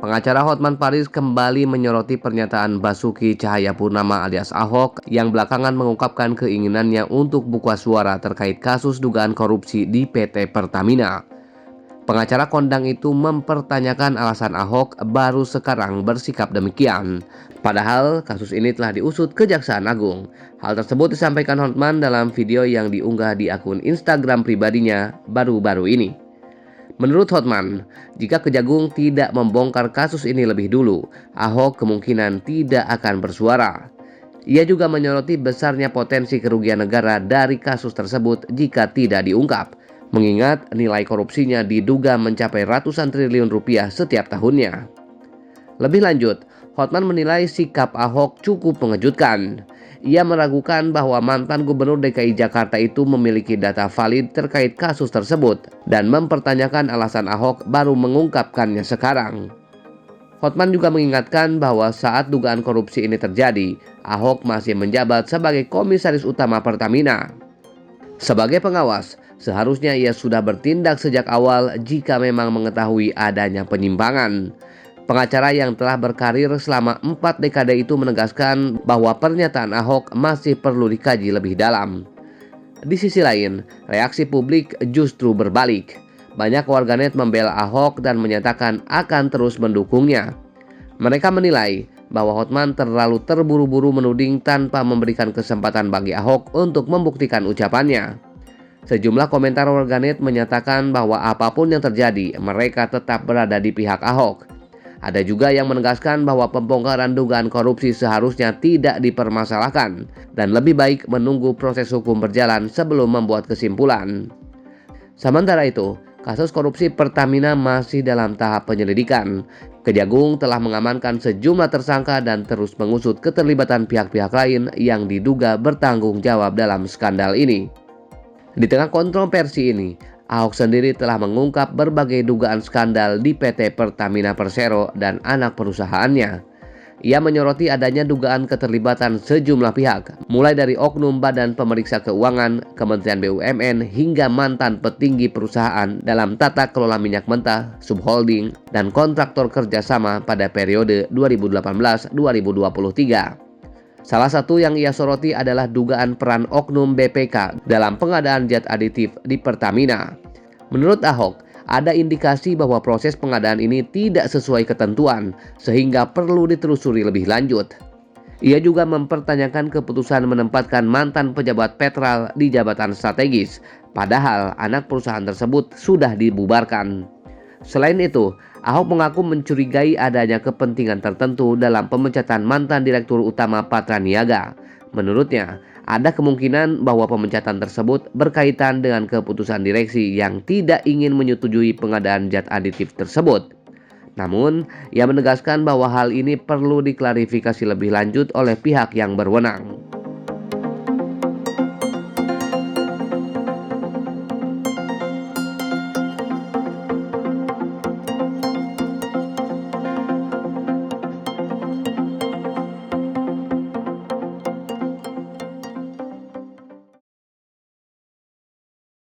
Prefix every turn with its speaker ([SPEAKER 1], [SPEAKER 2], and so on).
[SPEAKER 1] Pengacara Hotman Paris kembali menyoroti pernyataan Basuki Cahayapurnama alias Ahok yang belakangan mengungkapkan keinginannya untuk buka suara terkait kasus dugaan korupsi di PT Pertamina. Pengacara kondang itu mempertanyakan alasan Ahok baru sekarang bersikap demikian. Padahal kasus ini telah diusut Kejaksaan Agung. Hal tersebut disampaikan Hotman dalam video yang diunggah di akun Instagram pribadinya baru-baru ini. Menurut Hotman, jika Kejagung tidak membongkar kasus ini lebih dulu, Ahok kemungkinan tidak akan bersuara. Ia juga menyoroti besarnya potensi kerugian negara dari kasus tersebut jika tidak diungkap, mengingat nilai korupsinya diduga mencapai ratusan triliun rupiah setiap tahunnya. Lebih lanjut, Hotman menilai sikap Ahok cukup mengejutkan. Ia meragukan bahwa mantan gubernur DKI Jakarta itu memiliki data valid terkait kasus tersebut dan mempertanyakan alasan Ahok baru mengungkapkannya sekarang. Hotman juga mengingatkan bahwa saat dugaan korupsi ini terjadi, Ahok masih menjabat sebagai komisaris utama Pertamina. Sebagai pengawas, seharusnya ia sudah bertindak sejak awal jika memang mengetahui adanya penyimpangan. Pengacara yang telah berkarir selama 4 dekade itu menegaskan bahwa pernyataan Ahok masih perlu dikaji lebih dalam. Di sisi lain, reaksi publik justru berbalik. Banyak warganet membela Ahok dan menyatakan akan terus mendukungnya. Mereka menilai bahwa Hotman terlalu terburu-buru menuding tanpa memberikan kesempatan bagi Ahok untuk membuktikan ucapannya. Sejumlah komentar warganet menyatakan bahwa apapun yang terjadi, mereka tetap berada di pihak Ahok. Ada juga yang menegaskan bahwa pembongkaran dugaan korupsi seharusnya tidak dipermasalahkan dan lebih baik menunggu proses hukum berjalan sebelum membuat kesimpulan. Sementara itu, kasus korupsi Pertamina masih dalam tahap penyelidikan. Kejagung telah mengamankan sejumlah tersangka dan terus mengusut keterlibatan pihak-pihak lain yang diduga bertanggung jawab dalam skandal ini. Di tengah kontroversi ini, Ahok sendiri telah mengungkap berbagai dugaan skandal di PT Pertamina Persero dan anak perusahaannya. Ia menyoroti adanya dugaan keterlibatan sejumlah pihak, mulai dari oknum Badan Pemeriksa Keuangan, Kementerian BUMN, hingga mantan petinggi perusahaan dalam tata kelola minyak mentah, subholding, dan kontraktor kerjasama pada periode 2018-2023. Salah satu yang ia soroti adalah dugaan peran oknum BPK dalam pengadaan zat aditif di Pertamina. Menurut Ahok, ada indikasi bahwa proses pengadaan ini tidak sesuai ketentuan sehingga perlu ditelusuri lebih lanjut. Ia juga mempertanyakan keputusan menempatkan mantan pejabat Petral di jabatan strategis, padahal anak perusahaan tersebut sudah dibubarkan. Selain itu, Ahok mengaku mencurigai adanya kepentingan tertentu dalam pemecatan mantan Direktur Utama Patra Niaga. Menurutnya, ada kemungkinan bahwa pemecatan tersebut berkaitan dengan keputusan direksi yang tidak ingin menyetujui pengadaan zat aditif tersebut. Namun, ia menegaskan bahwa hal ini perlu diklarifikasi lebih lanjut oleh pihak yang berwenang.